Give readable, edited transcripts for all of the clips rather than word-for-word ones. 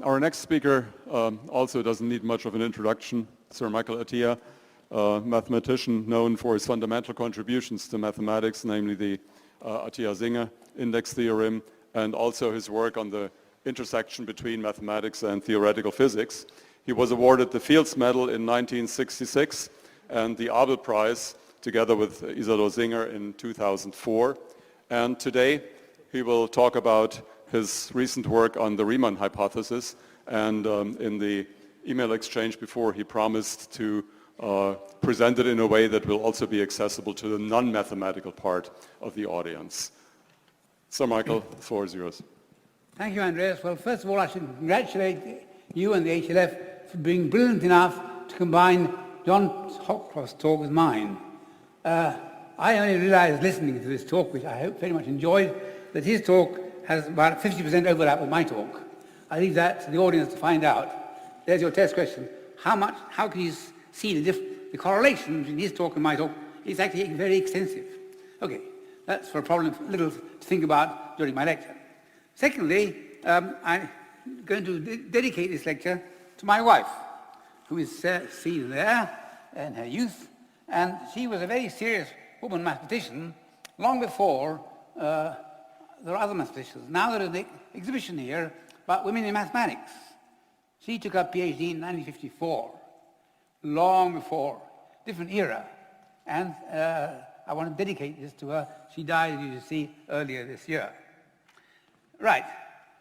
Our next speaker also doesn't need much of an introduction. Sir Michael Atiyah, a mathematician known for his fundamental contributions to mathematics, namely the Atiyah-Singer index theorem, and also his work on the intersection between mathematics and theoretical physics. He was awarded the Fields Medal in 1966 and the Abel Prize together with Isidor Singer in 2004. And today he will talk about his recent work on the Riemann hypothesis, and in the email exchange before he promised to present it in a way that will also be accessible to the non-mathematical part of the audience. So Michael, the floor is yours. Thank you, Andreas. Well, first of all, I should congratulate you and the HLF for being brilliant enough to combine John Hopcroft's talk with mine. I only realized listening to this talk, which I hope very much enjoyed, that his talk has about 50% overlap with my talk. I leave that to the audience to find out. There's your test question. How can you see the correlation between his talk and my talk? It's actually very extensive. Okay, that's for a problem, little to think about during my lecture. Secondly, I'm going to dedicate this lecture to my wife, who is seen there in her youth, and she was a very serious woman mathematician long before there are other mathematicians. Now there is an exhibition here about women in mathematics. She took up PhD in 1954, long before, different era. And I want to dedicate this to her. She died, as you see, earlier this year. Right,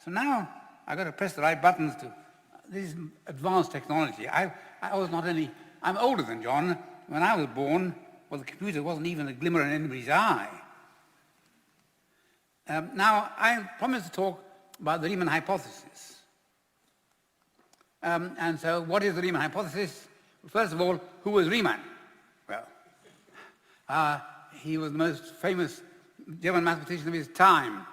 so now I've got to press the right buttons to, this is advanced technology. I was not only, I'm older than John. When I was born, well, the computer wasn't even a glimmer in anybody's eye. Now, I promised to talk about the Riemann hypothesis. And so, what is the Riemann hypothesis? First of all, who was Riemann? Well, he was the most famous German mathematician of his time,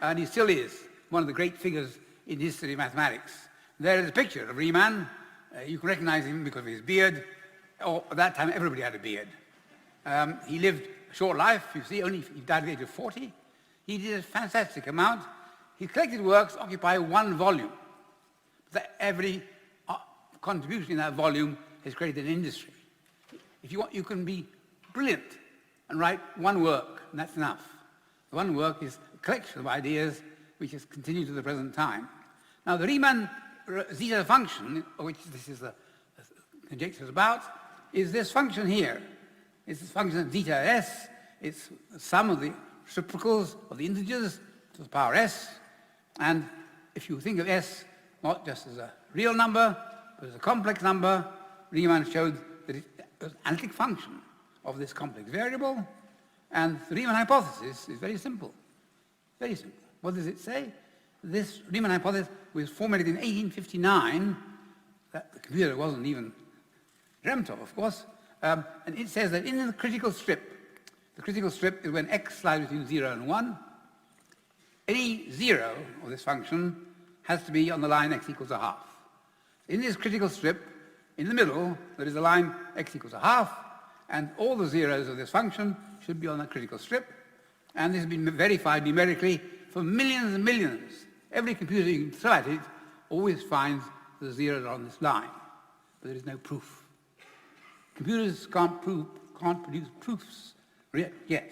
and he still is one of the great figures in history of mathematics. There is a picture of Riemann. You can recognize him because of his beard. At that time, everybody had a beard. He lived a short life. You see, he died at the age of 40. He did a fantastic amount. His collected works occupy one volume. Every contribution in that volume has created an industry. If you want, you can be brilliant and write one work, and that's enough. The one work is a collection of ideas which has continued to the present time. Now, the Riemann zeta function, which this is the conjecture is about, is this function here. It's this function of zeta s. It's the sum of the reciprocals of the integers to the power s. And if you think of s not just as a real number, but as a complex number, Riemann showed that it was an analytic function of this complex variable. And the Riemann hypothesis is very simple. Very simple. What does it say? This Riemann hypothesis was formulated in 1859. That the computer wasn't even dreamt of course. And it says that in the critical strip is when x lies between 0 and 1. Any 0 of this function has to be on the line x equals a half. In this critical strip, in the middle, there is a line x equals a half, and all the zeros of this function should be on the critical strip. And this has been verified numerically for millions and millions. Every computer you can throw at it always finds the zeros on this line, but there is no proof. Computers can't produce proofs yet.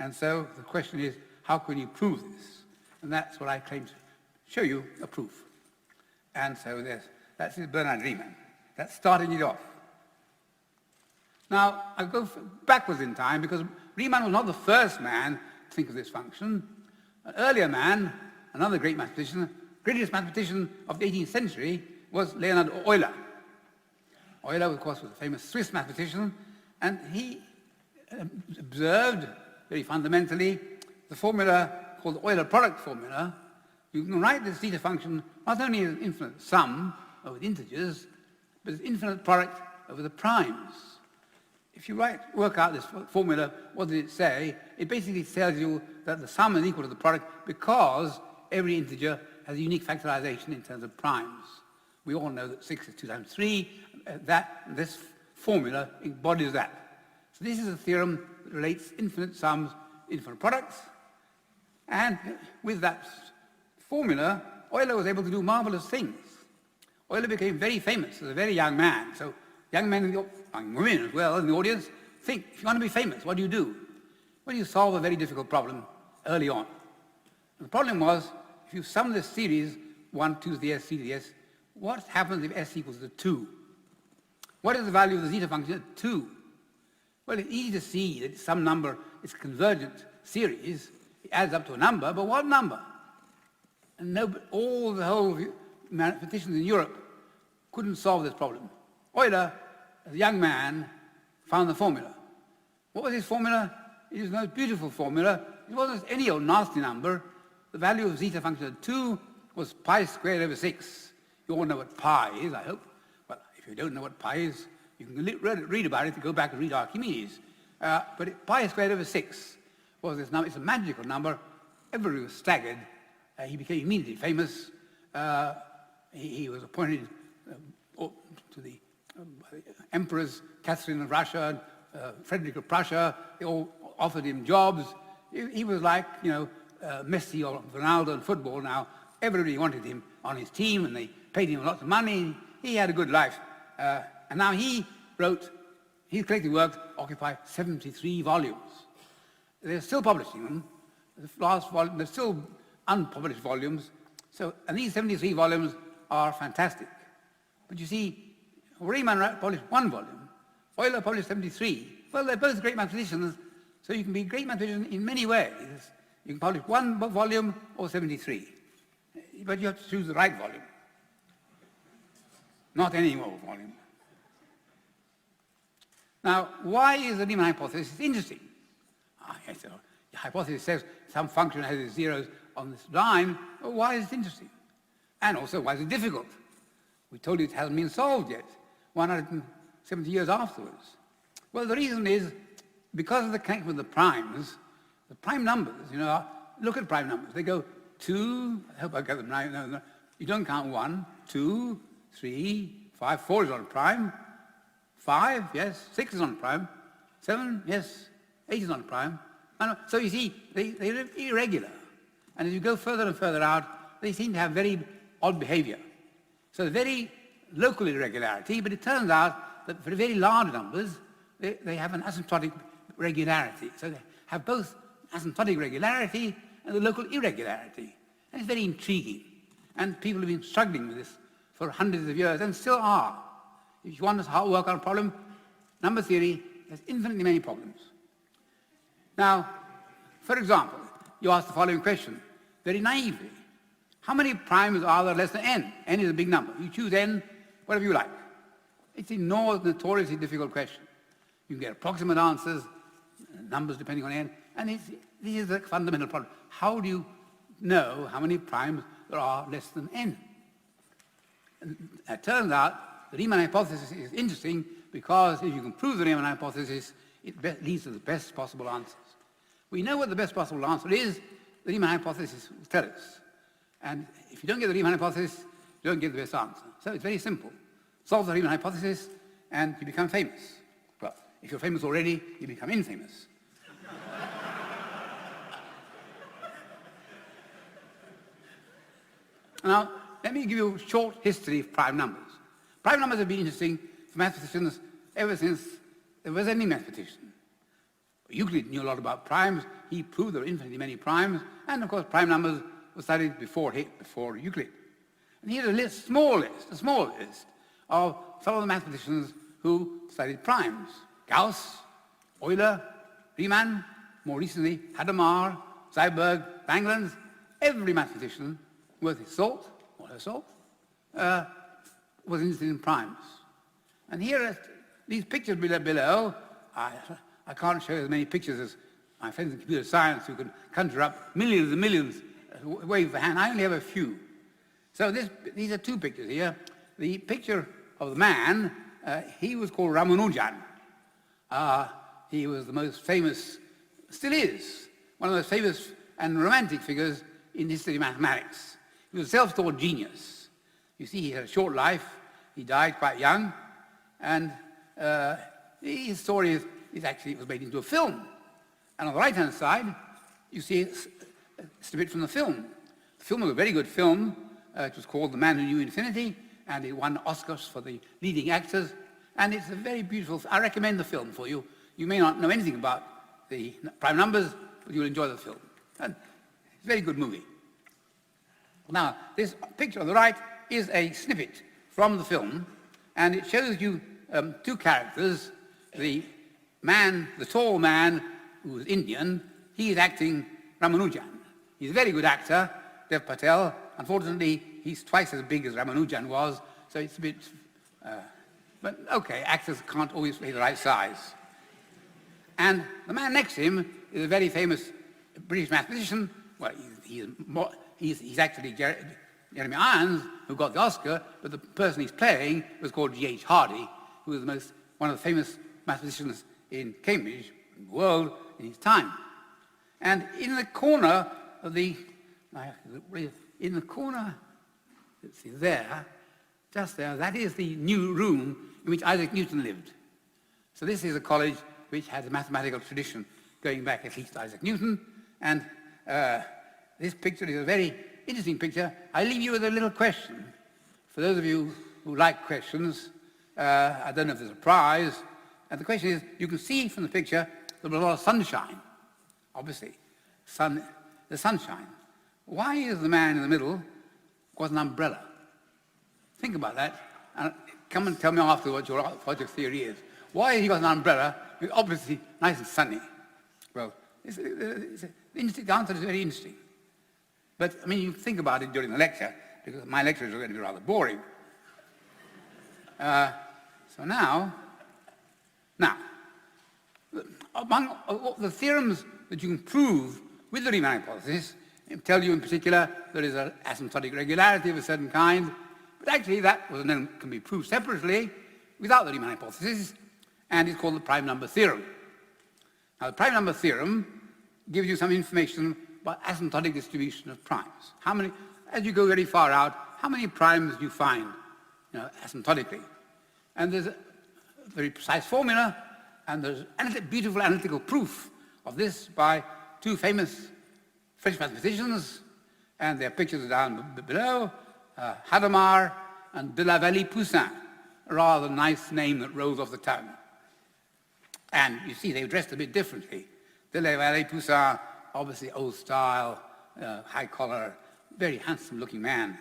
And so the question is, how can you prove this? And that's what I claim to show you, a proof. And so that's Bernhard Riemann. That's starting it off. Now, I'll go backwards in time because Riemann was not the first man to think of this function. An earlier man, another great mathematician, greatest mathematician of the 18th century, was Leonhard Euler. Euler, of course, was a famous Swiss mathematician, and he observed, very fundamentally, the formula called the Euler product formula. You can write this zeta function not only as an infinite sum over the integers, but as infinite product over the primes. If you work out this formula, what does it say? It basically tells you that the sum is equal to the product because every integer has a unique factorization in terms of primes. We all know that 6 is 2 times 3. This formula embodies that. So this is a theorem that relates infinite sums, infinite products. And with that formula, Euler was able to do marvelous things. Euler became very famous as a very young man. So young men, young women as well in the audience, think, if you want to be famous, what do? Well, you solve a very difficult problem early on. And the problem was, if you sum this series, 1, 2 to the s, 3 to the s, what happens if s equals to 2? What is the value of the zeta function at 2? Well, it's easy to see that some number is a convergent series. It adds up to a number, but what number? And the whole mathematicians in Europe couldn't solve this problem. Euler, as a young man, found the formula. What was his formula? It was the most beautiful formula. It wasn't any old nasty number. The value of zeta function at 2 was pi squared over 6. You all know what pi is, I hope. Well, if you don't know what pi is, you can read about it, go back and read Archimedes. But pi squared over 6 was this number. It's a magical number. Everybody was staggered. He became immediately famous. He was appointed to the emperors, Catherine of Russia, Frederick of Prussia. They all offered him jobs. He was like, Messi or Ronaldo in football now. Everybody wanted him on his team, and they paid him lots of money. He had a good life. And now his collected works occupy 73 volumes. They're still publishing them. The last volume, they're still unpublished volumes. And these 73 volumes are fantastic. But you see, Riemann published 1 volume. Euler published 73. Well, they're both great mathematicians, so you can be a great mathematician in many ways. You can publish 1 volume or 73. But you have to choose the right volume. Not any more volume. Now, why is the Riemann hypothesis interesting? Yes, the hypothesis says some function has its zeros on this line. Well, why is it interesting? And also, why is it difficult? We told you it hasn't been solved yet, 170 years afterwards. Well, the reason is because of the connection with the primes numbers, look at prime numbers. They go 2, I hope I got them right. No, you don't count 1, 2, 3, 5, 4 is on a prime. 5, yes, 6 is on a prime. 7, yes, 8 is on a prime. So you see, they're irregular. And as you go further and further out, they seem to have very odd behavior. So very local irregularity, but it turns out that for very large numbers, they have an asymptotic regularity. So they have both asymptotic regularity and the local irregularity. And it's very intriguing. And people have been struggling with this for hundreds of years and still are. If you want to work on a problem, number theory has infinitely many problems. Now, for example, you ask the following question, very naively. How many primes are there less than n? N is a big number. You choose n, whatever you like. It's a notoriously difficult question. You can get approximate answers, numbers depending on n, and this is a fundamental problem. How do you know how many primes there are less than n? And it turns out the Riemann hypothesis is interesting because if you can prove the Riemann hypothesis, it leads to the best possible answers. We know what the best possible answer is. The Riemann hypothesis will tell us. And if you don't get the Riemann hypothesis, you don't get the best answer. So it's very simple. Solve the Riemann hypothesis, and you become famous. Well, if you're famous already, you become infamous. Now, let me give you a short history of prime numbers. Prime numbers have been interesting for mathematicians ever since there was any mathematician. Euclid knew a lot about primes. He proved there were infinitely many primes. And, of course, prime numbers were studied before Euclid. And here's a small list of some of the mathematicians who studied primes. Gauss, Euler, Riemann, more recently, Hadamard, Seiberg, Langlands. Every mathematician worth his salt, or her salt, was interested in primes. And here are these pictures below. I can't show as many pictures as my friends in computer science who can conjure up millions and millions, wave the hand. I only have a few. So these are 2 pictures here. The picture of the man, he was called Ramanujan. He was the most famous, still is, one of the most famous and romantic figures in history of mathematics. He was a self-taught genius. You see, he had a short life. He died quite young. And his story is actually, it was made into a film. And on the right-hand side, you see a snippet from the film. The film was a very good film, It was called The Man Who Knew Infinity, and it won Oscars for the leading actors. And it's a very beautiful, I recommend the film for you. You may not know anything about the prime numbers, but you'll enjoy the film. And it's a very good movie. Now, this picture on the right is a snippet from the film, and it shows you two characters. The man, the tall man, who is Indian, he is acting Ramanujan. He's a very good actor, Dev Patel. Unfortunately, he's twice as big as Ramanujan was, so it's a bit... but okay, actors can't always play the right size. And the man next to him is a very famous British mathematician. Well, he's actually Jeremy Irons, who got the Oscar, but the person he's playing was called G.H. Hardy, who was one of the famous mathematicians in Cambridge, in the world, in his time. And in the corner of the, in the corner, let's see, there, just there, that is the new room in which Isaac Newton lived. So this is a college which has a mathematical tradition going back at least to Isaac Newton, and this picture is a very interesting picture. I leave you with a little question. For those of you who like questions, I don't know if there's a prize, and the question is, you can see from the picture there was a lot of sunshine, obviously, the sunshine. Why is the man in the middle got an umbrella? Think about that, and come and tell me afterwards what your theory is. Why has he got an umbrella? It's obviously nice and sunny. Well, the answer is very interesting. But, I mean, you think about it during the lecture, because my lectures are going to be rather boring. So now, among the theorems that you can prove with the Riemann hypothesis, I tell you in particular there is an asymptotic regularity of a certain kind, but actually that can be proved separately without the Riemann hypothesis, and it's called the prime number theorem. Now, the prime number theorem gives you some information about asymptotic distribution of primes. How many, as you go very far out, how many primes do you find, asymptotically? And there's a very precise formula, and there's beautiful analytical proof of this by two famous French mathematicians, and their pictures are down below, Hadamard and de la Vallée-Poussin, a rather nice name that rolls off the tongue. And you see, they were dressed a bit differently. De la Vallée-Poussin, obviously old style, high collar, very handsome-looking man.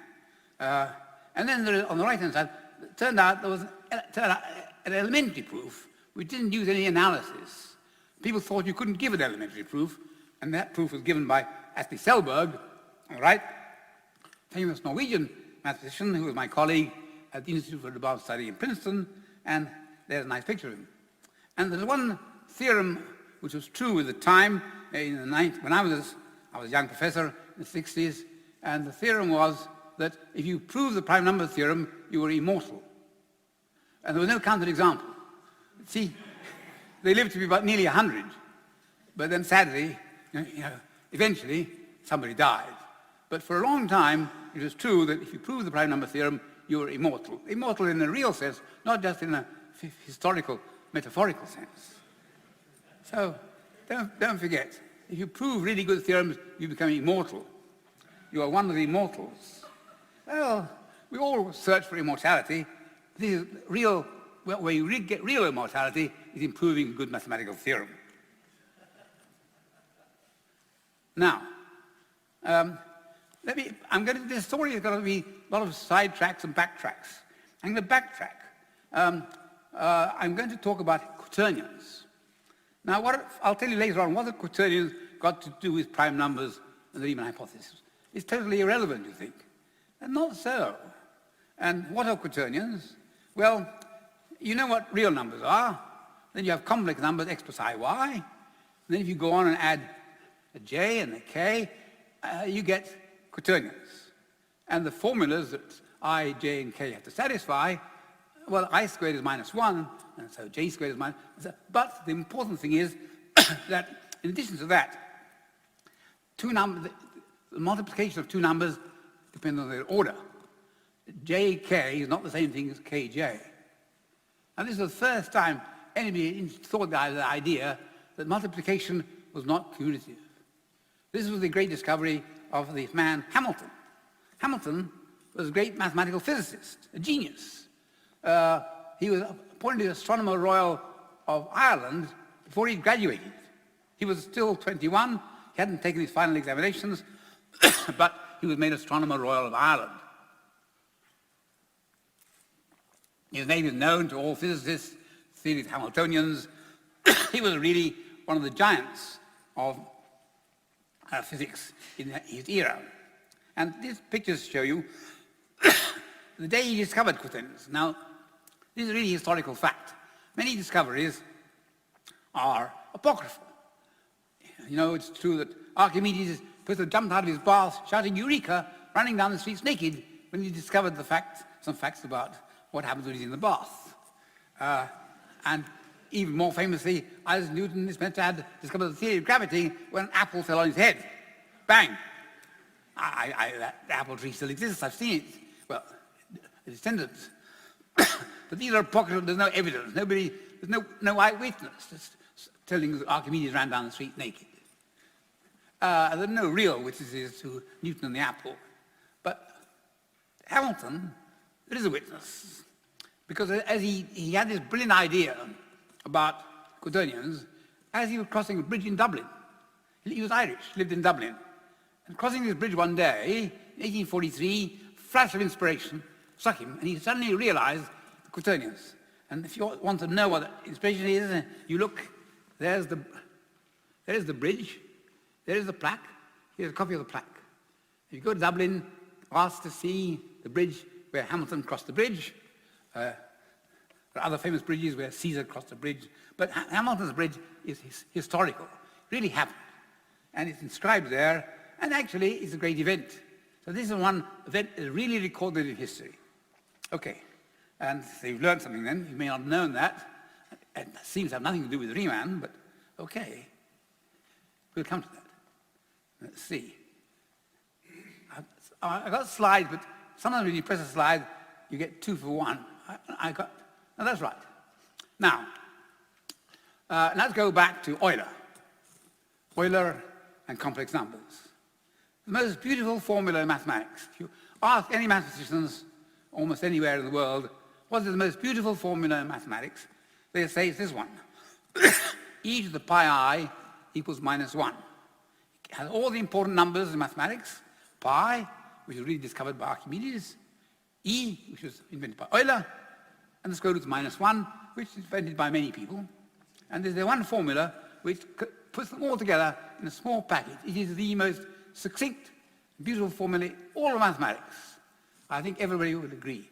And then there, on the right-hand side, it turned out there was an elementary proof which didn't use any analysis. People thought you couldn't give an elementary proof, and that proof was given by Astley Selberg, all right, famous Norwegian mathematician who was my colleague at the Institute for Advanced Study in Princeton, and there's a nice picture of him. And there's one theorem which was true at the time, in the when I was a young professor in the 60s, and the theorem was that if you prove the prime number theorem, you were immortal. And there was no counterexample. See, they lived to be about nearly 100, but then sadly, eventually, somebody died. But for a long time, it was true that if you prove the prime number theorem, you were immortal. Immortal in a real sense, not just in a historical, metaphorical sense. So, don't forget, if you prove really good theorems, you become immortal. You are one of the immortals. Well, we all search for immortality. This is real, where you get real immortality is in proving a good mathematical theorem. Now, this story is going to be a lot of sidetracks and backtracks. I'm going to backtrack. I'm going to talk about quaternions. Now, I'll tell you later on what the quaternions got to do with prime numbers and the Riemann hypothesis. It's totally irrelevant, you think. And not so. And what are quaternions? Well, you know what real numbers are. Then you have complex numbers, x plus I, y. And then if you go on and add a j and a k, you get quaternions. And the formulas that I, j, and k have to satisfy, well, I squared is minus 1, and so j squared is minus... But the important thing is that, in addition to that, the multiplication of two numbers depends on their order. jk is not the same thing as kj. And this is the first time anybody thought the idea that multiplication was not commutative. This was the great discovery of the man Hamilton. Hamilton was a great mathematical physicist, a genius. He was appointed Astronomer Royal of Ireland before he graduated. He was still 21, he hadn't taken his final examinations, but he was made Astronomer Royal of Ireland. His name is known to all physicists, theories Hamiltonians. He was really one of the giants of physics in his era. And these pictures show you the day he discovered quaternions. Now, this is really a historical fact. Many discoveries are apocryphal. You know, it's true that Archimedes jumped out of his bath shouting "Eureka!" running down the streets naked when he discovered some facts about what happens when he's in the bath. And even more famously, Isaac Newton is meant to have discovered the theory of gravity when an apple fell on his head. Bang! That apple tree still exists, I've seen it. Well, the descendants. But these are apocryphal, there's no evidence. There's no eyewitness just telling that Archimedes ran down the street naked. There are no real witnesses to Newton and the apple. But Hamilton, there is a witness. Because as he had this brilliant idea about quaternions, as he was crossing a bridge in Dublin. He was Irish, lived in Dublin. And crossing this bridge one day, in 1843, flash of inspiration struck him, and he suddenly realized the quaternions. And if you want to know what inspiration is, you look, there's the bridge, there is the plaque, here's a copy of the plaque. If you go to Dublin, ask to see the bridge where Hamilton crossed the bridge. There are other famous bridges where Caesar crossed the bridge, but Hamilton's bridge is historical. It really happened. And it's inscribed there, and actually it's a great event. So this is one event that is really recorded in history. Okay, and so you've learned something then. You may not have known that. It seems to have nothing to do with Riemann, but okay. We'll come to that. Let's see. I got slides, but sometimes when you press a slide, you get 2 for 1. No, that's right. Now, let's go back to Euler. Euler and complex numbers. The most beautiful formula in mathematics. If you ask any mathematicians almost anywhere in the world, what is the most beautiful formula in mathematics? They say it's this one. E to the pi I equals -1. It has all the important numbers in mathematics. Pi, which was really discovered by Archimedes. E, which was invented by Euler. And the square root is -1, which is invented by many people. And there's the one formula which puts them all together in a small package. It is the most succinct, beautiful formula in all of mathematics. I think everybody would agree.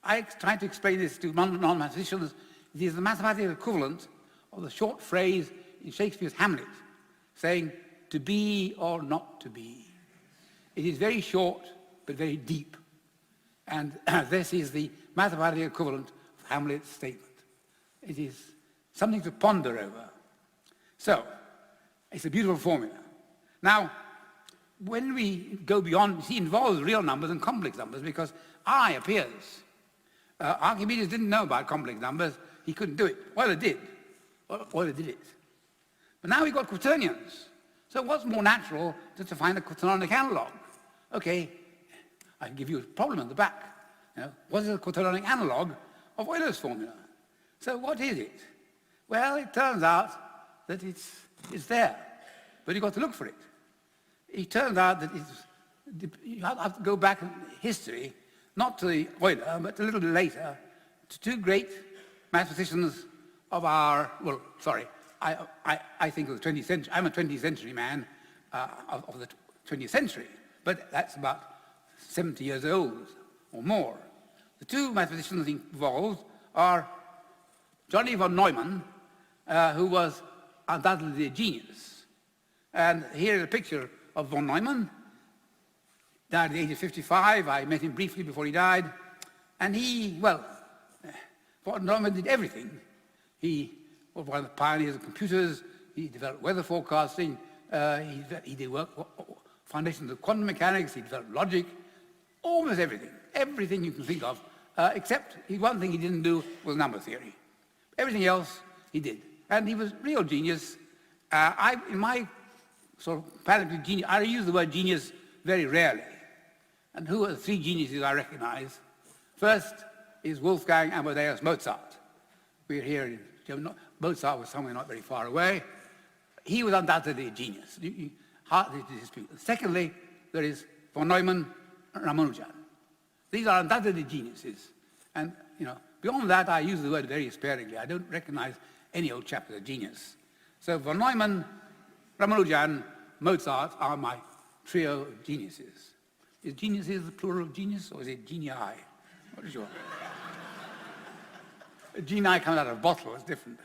I tried to explain this to non-mathematicians. It is the mathematical equivalent of the short phrase in Shakespeare's Hamlet, saying, to be or not to be. It is very short, but very deep. And this is the mathematical equivalent of Hamlet's statement. It is something to ponder over. So, it's a beautiful formula. Now, when we go beyond, it involves real numbers and complex numbers because I appears. Archimedes didn't know about complex numbers. He couldn't do it. Euler did. Euler did it. But now we've got quaternions. So what's more natural than to find a quaternionic analog? Okay, I can give you a problem at the back. You know, what is a quaternionic analog of Euler's formula? So what is it? Well, it turns out that it's there, but you've got to look for it. It turns out that you have to go back in history, not to the Euler, but a little bit later, to 2 great mathematicians of our, well, sorry, I think of the 20th century. I'm a 20th century man of the 20th century, but that's about 70 years old or more. The 2 mathematicians involved are Johnny von Neumann, who was undoubtedly a genius. And here is a picture of von Neumann. Died at the age of 55. I met him briefly before he died. And von Neumann did everything. He was one of the pioneers of computers. He developed weather forecasting. He did work, foundations of quantum mechanics. He developed logic. Almost everything. Everything you can think of. Except one thing he didn't do was number theory. Everything else he did. And he was real genius. In my sort of palate of genius, I use the word genius very rarely. And who are the three geniuses I recognize? First is Wolfgang Amadeus Mozart. We're here in Germany. Mozart was somewhere not very far away. He was undoubtedly a genius. Hardly to dispute. Secondly, there is von Neumann and Ramanujan. These are undoubtedly geniuses. And, beyond that, I use the word very sparingly. I don't recognize any old chap as a genius. So von Neumann, Ramanujan, Mozart are my trio of geniuses. Is geniuses the plural of genius, or is it genii? What is your... A genii comes out of a bottle, it's different.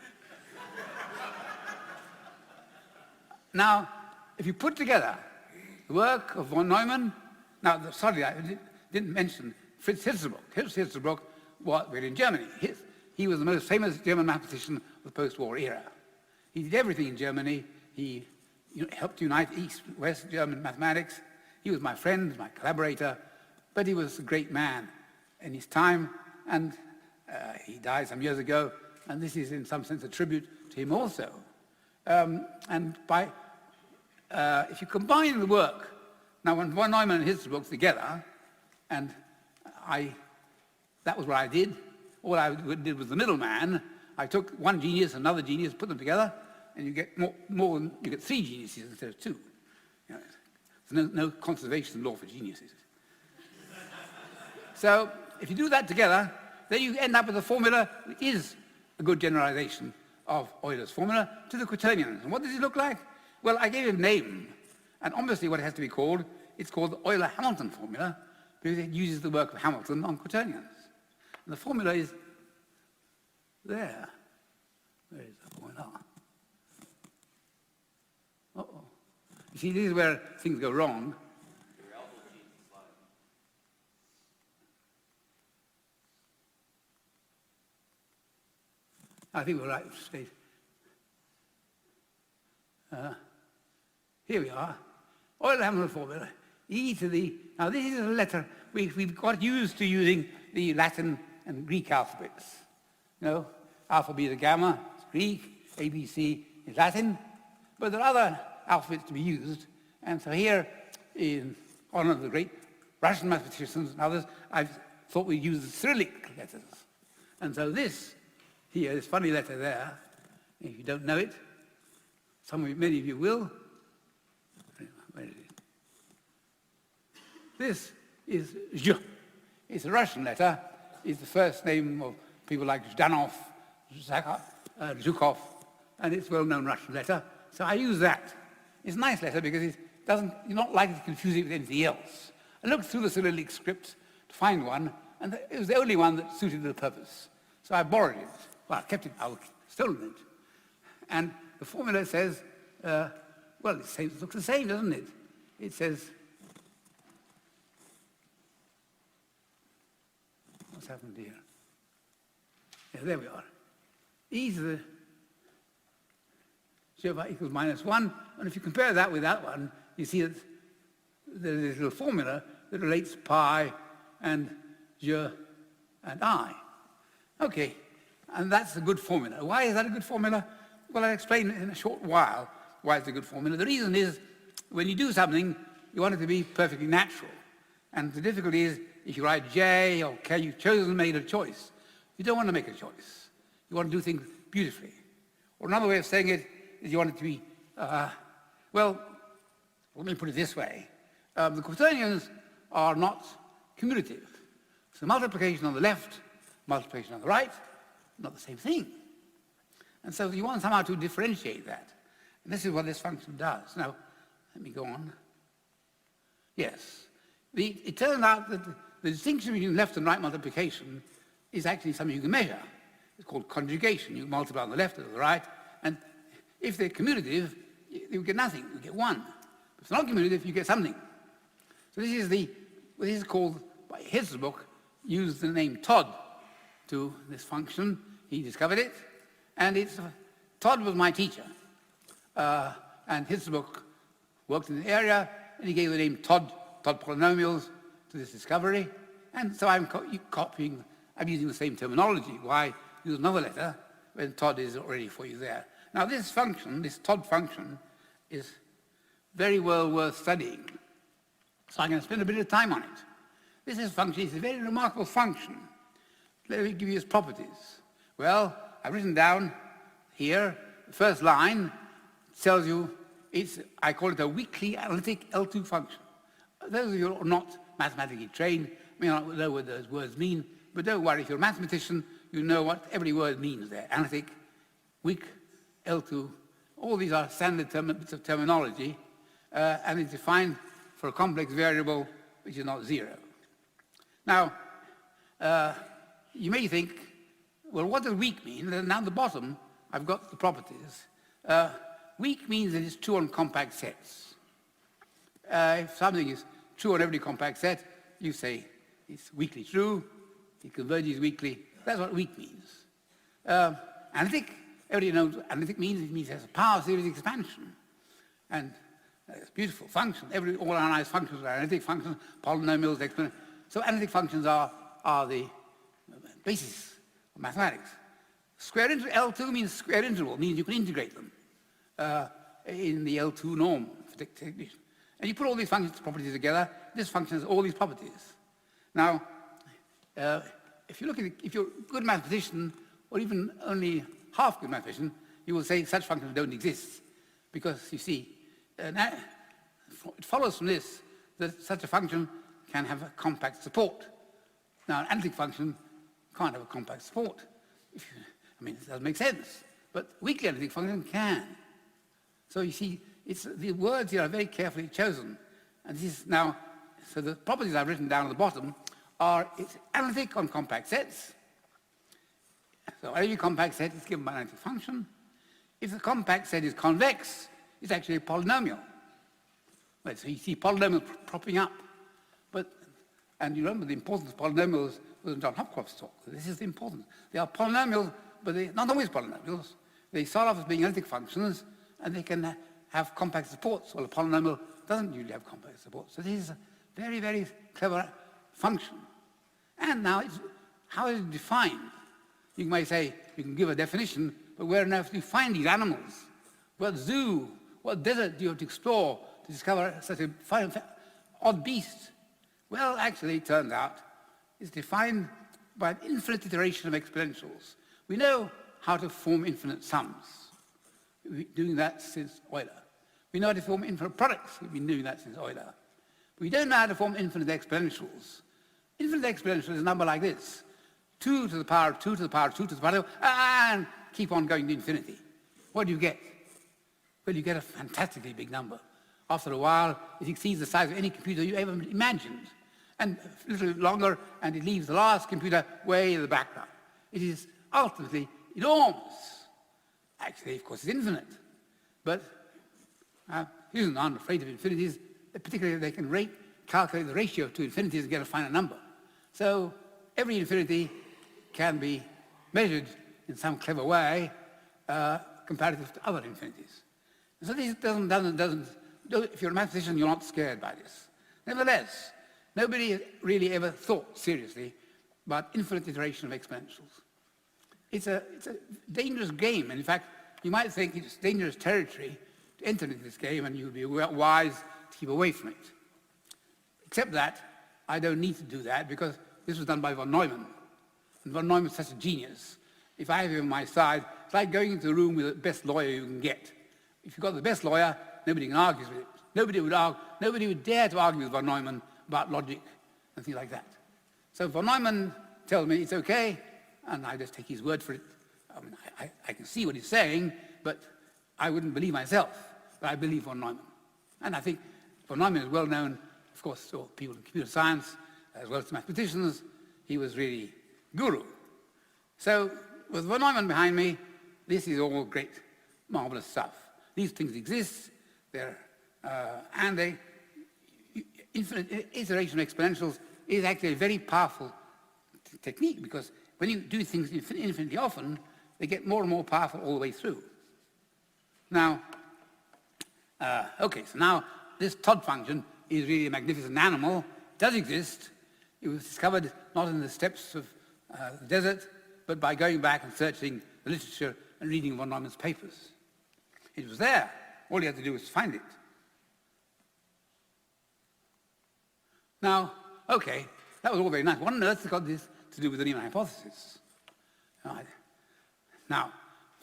Now, if you put together the work of von Neumann, now, sorry, I didn't mention Fritz Hirzebruch. Hirzebruch, we're in Germany. He was the most famous German mathematician of the post-war era. He did everything in Germany. He helped unite East and West German mathematics. He was my friend, my collaborator, but he was a great man in his time, and he died some years ago, and this is in some sense a tribute to him also. If you combine the work, now when von Neumann and Hirzebruch together, and that was what I did. All I did was the middleman. I took one genius, another genius, put them together, and you get you get three geniuses instead of two. There's no conservation law for geniuses. So if you do that together, then you end up with a formula which is a good generalization of Euler's formula to the quaternions. And what does it look like? Well, I gave it a name, and obviously what it has to be called, it's called the Euler-Hamilton formula, because it uses the work of Hamilton on quaternions. And the formula is there. Where is the formula? Uh-oh. You see, this is where things go wrong. I think we're right. Here we are. Euler-Hamilton formula. E to the... Now, this is a letter we've got used to using the Latin and Greek alphabets. Alpha, beta, gamma is Greek, A, B, C is Latin, but there are other alphabets to be used. And so here, in honor of the great Russian mathematicians and others, I thought we'd use the Cyrillic letters. And so this here, this funny letter there, if you don't know it, many of you will. Where is it? This is Zh. It's a Russian letter. It's the first name of people like Zhdanov, Zhukov, and it's a well-known Russian letter. So I use that. It's a nice letter because you're not likely to confuse it with anything else. I looked through the Cyrillic script to find one, and it was the only one that suited the purpose. So I borrowed it. Well, I kept it, I've stolen it. And the formula says, it looks the same, doesn't it? It says, what's happened here? Yeah, there we are. E to the J equals -1, and if you compare that with that one, you see that there's this little formula that relates pi and J and I. Okay, and that's a good formula. Why is that a good formula? Well, I'll explain in a short while why it's a good formula. The reason is, when you do something, you want it to be perfectly natural. And the difficulty is, if you write J or K, you've made a choice. You don't want to make a choice. You want to do things beautifully. Or another way of saying it is you want it to be, let me put it this way. The quaternions are not commutative. So multiplication on the left, multiplication on the right, not the same thing. And so you want somehow to differentiate that. And this is what this function does. Now, let me go on. Yes. It turns out that the distinction between left and right multiplication is actually something you can measure. It's called conjugation. You multiply on the left or the right, and if they're commutative, you get nothing. You get 1. If they're not commutative, you get something. So this is called, by Hirzebruch, used the name TODD to this function. He discovered it, and TODD was my teacher. And Hirzebruch worked in the area, and he gave the name TODD polynomials to this discovery. And so I'm using the same terminology. Why use another letter when TODD is already for you there? Now this function, this TODD function, is very well worth studying. So I'm going to spend a bit of time on it. This is function, it's a very remarkable function. Let me give you its properties. Well, I've written down here, the first line tells you I call it a weakly analytic L2 function. Those of you who are not mathematically trained may not know what those words mean, but don't worry, if you're a mathematician, you know what every word means there. Analytic, weak, L2, all these are standard bits of terminology, and it's defined for a complex variable which is not zero. Now, you may think, well, what does weak mean? And down the bottom, I've got the properties. Weak means that it's true on compact sets. If something is true on every compact set, you say it's weakly true, it converges weakly. That's what weak means. Analytic, everybody knows what analytic means. It means it has a power series expansion. And it's a beautiful function. All analyzed functions are analytic functions, polynomials, exponentials. So analytic functions are the basis of mathematics. Square integral, L2 means square integral, means you can integrate them in the L2 norm for technician. And you put all these functions properties together, this function has all these properties. Now, if you're a good mathematician, or even only half good mathematician, you will say such functions don't exist. Because, you see, it follows from this that such a function can have a compact support. Now, an analytic function can't have a compact support. It doesn't make sense. But weakly analytic function can. So you see, the words here are very carefully chosen. And this is now, so the properties I've written down at the bottom are it's analytic on compact sets. So every compact set is given by an analytic function. If the compact set is convex, it's actually a polynomial. Well, so you see polynomials propping up. And you remember the importance of polynomials was in John Hopcroft's talk. This is the importance. They are polynomials, but they're not always polynomials. They start off as being analytic functions, and they can have compact supports. Well, a polynomial doesn't usually have compact supports. So this is a very, very clever function. And now, how is it defined? You might say, you can give a definition, but where on earth do you find these animals? What zoo, what desert do you have to explore to discover such a fine, odd beast? Well, actually, it turns out it's defined by an infinite iteration of exponentials. We know how to form infinite sums. We've been doing that since Euler. We know how to form infinite products. We've been doing that since Euler. We don't know how to form infinite exponentials. Infinite exponential is a number like this. 2 to the power of 2 to the power of 2 to the power of, and keep on going to infinity. What do you get? Well, you get a fantastically big number. After a while, it exceeds the size of any computer you ever imagined. And a little bit longer, and it leaves the last computer way in the background. It is ultimately enormous. Actually, of course, it's infinite. But humans aren't afraid of infinities, particularly if they can calculate the ratio of two infinities and get a final number. So every infinity can be measured in some clever way comparative to other infinities. And so this doesn't, if you're a mathematician, you're not scared by this. Nevertheless, nobody really ever thought seriously about infinite iteration of exponentials. It's a dangerous game, and in fact, you might think it's dangerous territory to enter into this game, and you'd be wise to keep away from it. Except that I don't need to do that because this was done by von Neumann. And von Neumann is such a genius. If I have him on my side, it's like going into a room with the best lawyer you can get. If you've got the best lawyer, nobody can argue with it. Nobody would dare to argue with von Neumann about logic and things like that. So von Neumann tells me it's okay, and I just take his word for it. I can see what he's saying, but I wouldn't believe myself. But I believe von Neumann. And I think von Neumann is well known, of course, to people in computer science, as well as to mathematicians. He was really guru. So with von Neumann behind me, this is all great, marvelous stuff. These things exist, and the infinite iteration of exponentials is actually a very powerful technique because when you do things infinitely often, they get more and more powerful all the way through. Now, so now this TODD function is really a magnificent animal. It does exist. It was discovered not in the steppes of the desert, but by going back and searching the literature and reading von Neumann's papers. It was there. All you had to do was find it. Now, That was all very nice. What on earth has got this to do with the Riemann hypothesis? Right. Now,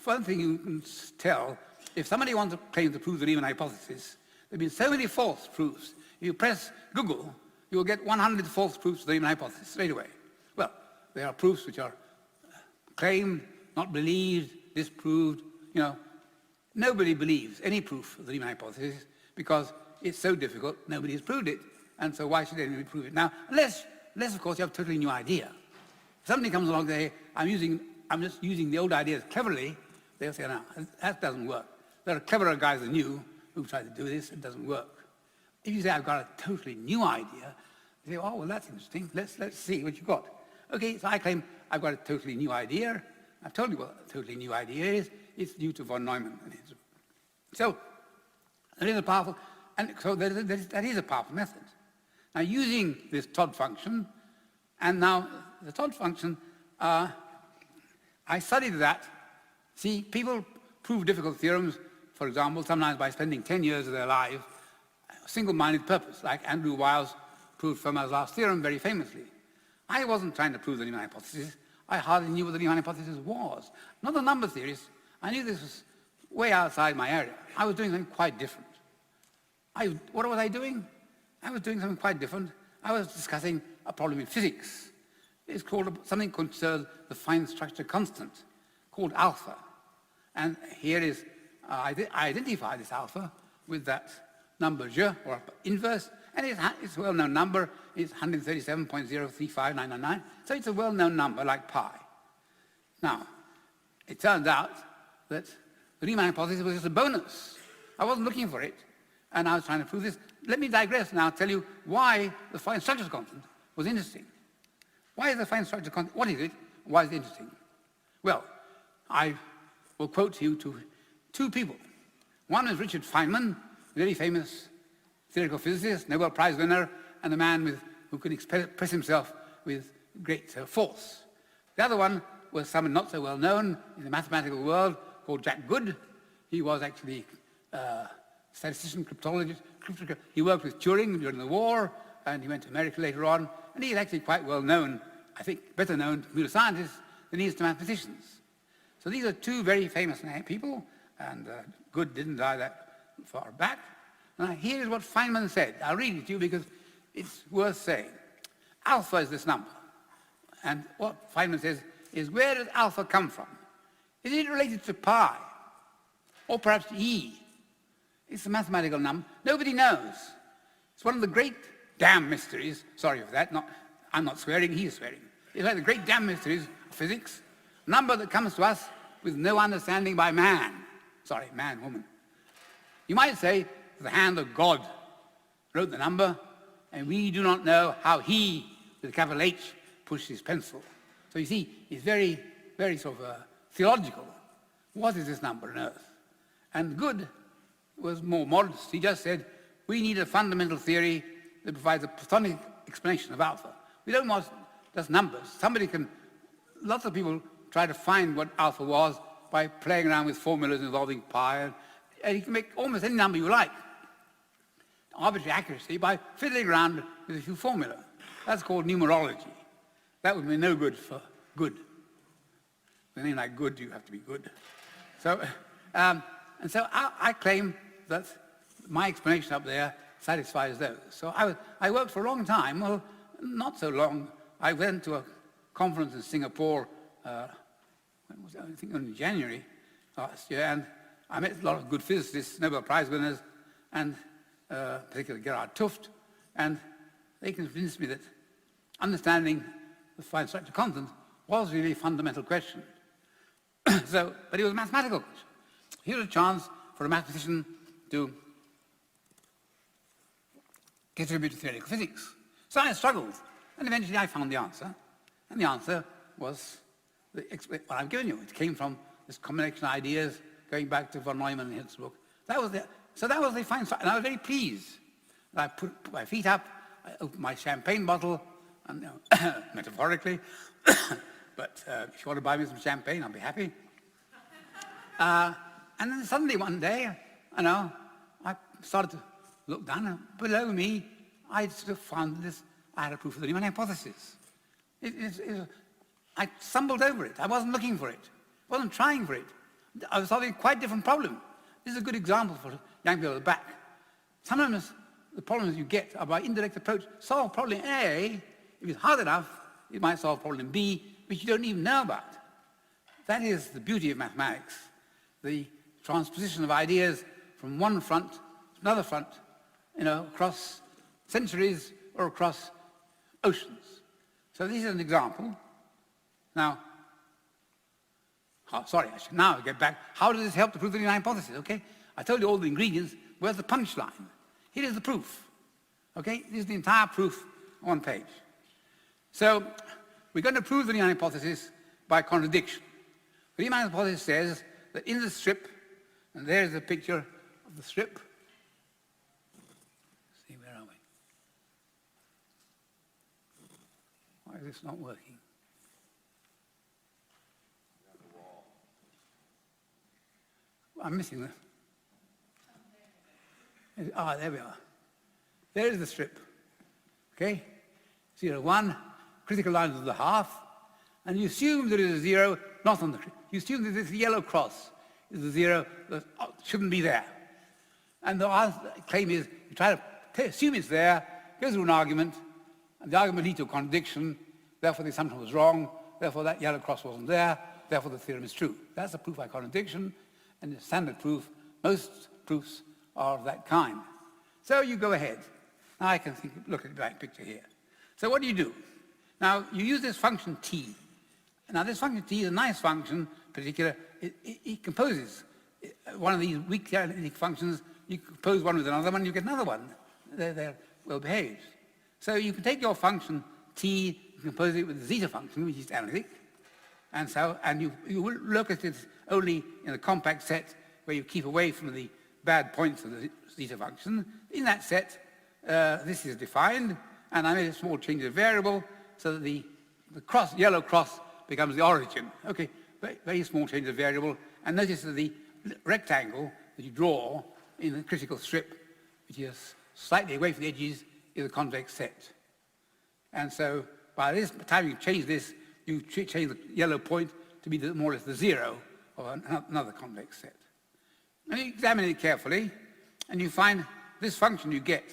one thing you can tell, if somebody wants to claim to prove the Riemann hypothesis, there have been so many false proofs. If you press Google, you'll get 100 false proofs of the Riemann hypothesis straight away. Well, there are proofs which are claimed, not believed, disproved. You know, nobody believes any proof of the Riemann hypothesis because it's so difficult, nobody has proved it, and so why should anybody prove it? Now, unless of course you have a totally new idea. If somebody comes along and says, I'm just using the old ideas cleverly, they'll say, no, that doesn't work. There are cleverer guys than you who try to do this, it doesn't work. If you say, I've got a totally new idea, they say, oh, well, that's interesting, let's see what you've got. Okay, so I claim I've got a totally new idea. I've told you what a totally new idea is. It's due to von Neumann and Hirzebruch. So there is a powerful, and so that is a powerful method. Now using this TODD function, and now the TODD function, I studied that. See, people prove difficult theorems, for example, sometimes by spending 10 years of their lives, single-minded purpose, like Andrew Wiles proved Fermat's last theorem very famously. I wasn't trying to prove the Riemann hypothesis. I hardly knew what the Riemann hypothesis was. Not the number theorist. I knew this was way outside my area. I was doing something quite different. What was I doing? I was doing something quite different. I was discussing a problem in physics. It's called something concerns the fine structure constant, called alpha. And here is, I identify this alpha with that number G, or inverse, and it's a well-known number. It's 137.035999, so it's a well-known number like pi. Now, it turns out that the Riemann hypothesis was just a bonus. I wasn't looking for it, and I was trying to prove this. Let me digress now, tell you why the fine structure constant was interesting. Why is the fine structure constant, what is it? Why is it interesting? Well, I will quote to you two people. One is Richard Feynman, very famous theoretical physicist, Nobel Prize winner, and a man who can express himself with great force. The other one was someone not so well known in the mathematical world called Jack Good. He was actually a statistician, cryptologist. He worked with Turing during the war, and he went to America later on, and he's actually quite well known, I think better known to computer scientists than he is to mathematicians. So these are two very famous people, and Good didn't die that far back. Now here is what Feynman said. I'll read it to you because it's worth saying. Alpha is this number. And what Feynman says is, where does alpha come from? Is it related to pi? Or perhaps to E? It's a mathematical number. Nobody knows. It's one of the great damn mysteries. Sorry for that. I'm not swearing, he's swearing. It's like the great damn mysteries of physics. A number that comes to us with no understanding by man. Sorry, man, woman. You might say the hand of God wrote the number, and we do not know how he, with a capital H, pushed his pencil. So you see, it's very, very sort of theological. What is this number on earth? And Good was more modest. He just said, we need a fundamental theory that provides a Platonic explanation of alpha. We don't want just numbers. Lots of people try to find what alpha was by playing around with formulas involving pi, and you can make almost any number you like. Arbitrary accuracy by fiddling around with a few formula. That's called numerology. That would be no good for Good. With a name like Good, you have to be good. So, and so I claim that my explanation up there satisfies those. So I worked for a long time. Well, not so long. I went to a conference in Singapore, when was that? I think in January last year, and I met a lot of good physicists, Nobel Prize winners, and particularly Gerhard Tuft, and they convinced me that understanding the fine structure constant was really a fundamental question. But it was a mathematical question. Here's a chance for a mathematician to contribute to theoretical physics. So I struggled, and eventually I found the answer, and the answer was what I've given you. It came from this combination of ideas going back to von Neumann and Hirzebruch. So that was the fine structure, and I was very pleased. I put my feet up, I opened my champagne bottle, and, metaphorically, but if you want to buy me some champagne, I'll be happy. And then suddenly one day, I started to look down, and below me, I sort of found this I had a proof of the Riemann hypothesis. I stumbled over it. I wasn't looking for it. I wasn't trying for it. I was solving a quite different problem. This is a good example for young people at the back. Sometimes the problems you get are by indirect approach. Solve problem A, if it's hard enough, it might solve problem B, which you don't even know about. That is the beauty of mathematics, the transposition of ideas from one front to another front, across centuries or across oceans. So this is an example. Now, now I get back. How does this help to prove the Riemann hypothesis? Okay, I told you all the ingredients. Where's the punchline? Here is the proof. Okay, this is the entire proof on one page. So we're going to prove the Riemann hypothesis by contradiction. The Riemann hypothesis says that in the strip, and there's a picture of the strip. Let's see, where are we? Why is this not working? I'm missing them. There we are. There is the strip. Okay? 0, 1, critical lines of the half, and you assume there is a 0, not on the, you assume that this yellow cross is the 0 that shouldn't be there. And the claim is, you try to assume it's there, go through an argument, and the argument leads to a contradiction, therefore the assumption was wrong, therefore that yellow cross wasn't there, therefore the theorem is true. That's a proof by contradiction, and the standard proof, most proofs are of that kind. So you go ahead. Now I can look at the back picture here. So what do? Now you use this function t. Now this function t is a nice function, particular. It composes one of these weak analytic functions. You compose one with another one, you get another one. They're well behaved. So you can take your function t, compose it with the zeta function, which is analytic, and you will look at it only in a compact set where you keep away from the bad points of the zeta function. In that set, this is defined, and I made a small change of variable so that the yellow cross becomes the origin. Okay, very small change of variable, and notice that the rectangle that you draw in the critical strip, which is slightly away from the edges, is a convex set. And so by this time you change this, you change the yellow point to be more or less the 0 of another convex set. And you examine it carefully, and you find this function you get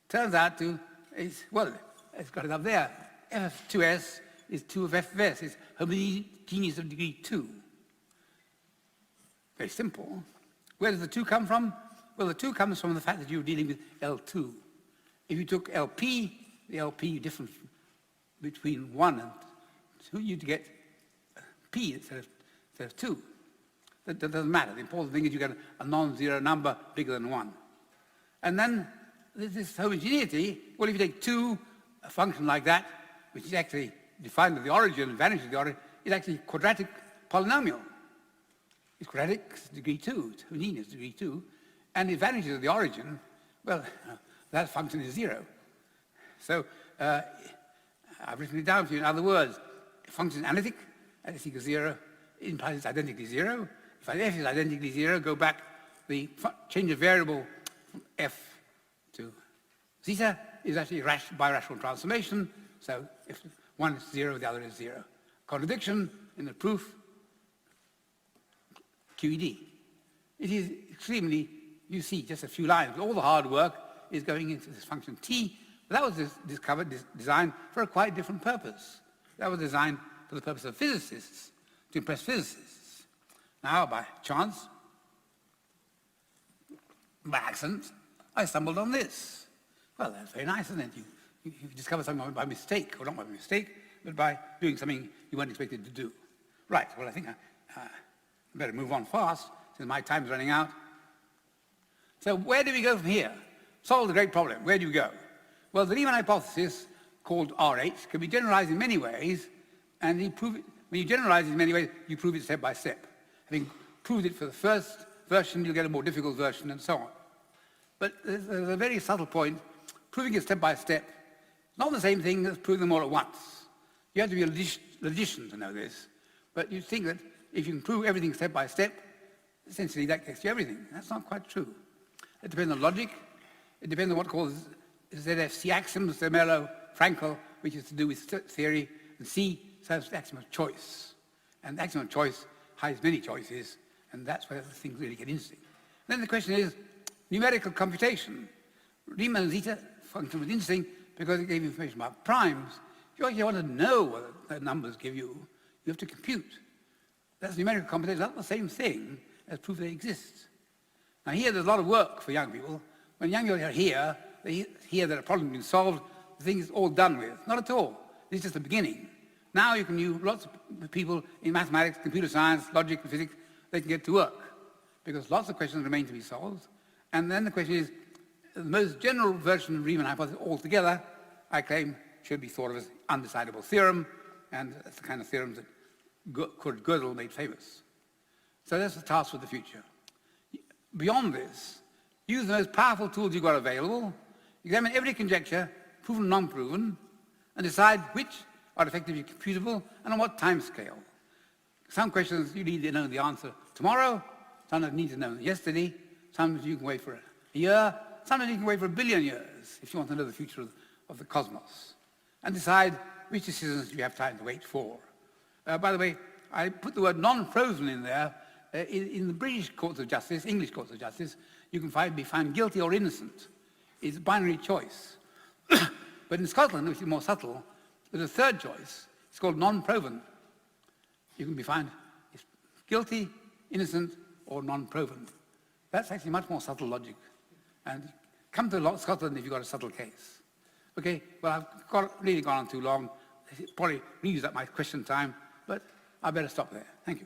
turns out to, it's got it up there. F of 2s is 2 of f of s. It's homogeneous of degree 2. Very simple. Where does the 2 come from? Well, the 2 comes from the fact that you're dealing with L2. If you took LP, the LP difference between 1 and 2, you'd get P instead of 2. That doesn't matter. The important thing is you get a non-zero number bigger than 1. And then this homogeneity, well, if you take 2, a function like that, which is actually defined at the origin and vanishes at the origin, is actually a quadratic polynomial. It's quadratic, it's degree 2, it's homogeneous degree 2, and it vanishes at the origin, well, that function is 0. So I've written it down for you. In other words, a function is analytic, and it's equal to 0, it implies it's identically 0. If f is identically 0, go back, the change of variable from f to zeta is actually a birational transformation, so if one is 0, the other is 0. Contradiction in the proof, QED. It is extremely, you see, just a few lines. All the hard work is going into this function t, but that was designed for a quite different purpose. That was designed for the purpose of physicists, to impress physicists. Now, by chance, by accident, I stumbled on this. Well, that's very nice, isn't it? You discover something by mistake, or not by mistake, but by doing something you weren't expected to do. Right, well, I think I better move on fast, since my time's running out. So where do we go from here? Solve the great problem. Where do we go? Well, the Riemann hypothesis, called RH, can be generalized in many ways, and you prove it, when you generalize it in many ways, you prove it step by step. Having proved it for the first version, you'll get a more difficult version, and so on. But there's a very subtle point. Proving it step by step, not the same thing as proving them all at once. You have to be a logician to know this. But you think that if you can prove everything step by step, essentially that gets you everything. That's not quite true. It depends on logic. It depends on what calls ZFC axioms, Zermelo Frankel, which is to do with theory, and C serves the axiom of choice. And the axiom of choice hides many choices, and that's where things really get interesting. Then the question is numerical computation. Riemann zeta function was interesting because it gave information about primes. If you actually want to know what the numbers give you, you have to compute. That's numerical computation, not the same thing as proof they exist. Now here there's a lot of work for young people. When young people are here, they hear that a problem has been solved, the thing is all done with. Not at all. This is just the beginning. Now you can use lots of people in mathematics, computer science, logic, and physics, they can get to work because lots of questions remain to be solved. And then the question is, the most general version of Riemann hypothesis altogether, I claim, should be thought of as undecidable theorem, and that's the kind of theorems that Kurt Gödel made famous. So that's the task for the future. Beyond this, use the most powerful tools you've got available, examine every conjecture, proven and non-proven, and decide which are effectively computable and on what time scale. Some questions you need to know the answer tomorrow, some you need to know yesterday, some you can wait for a year, sometimes you can wait for 1 billion years if you want to know the future of the cosmos, and decide which decisions you have time to wait for. By the way, I put the word non-frozen in there. In the British courts of justice, English courts of justice, you can be found guilty or innocent. It's a binary choice. But in Scotland, which is more subtle, there's a third choice. It's called non-proven. You can be found guilty, innocent, or non-proven. That's actually much more subtle logic. And come to Scotland if you've got a subtle case. Okay, well, I've really gone on too long. Probably used up my question time, but I better stop there. Thank you.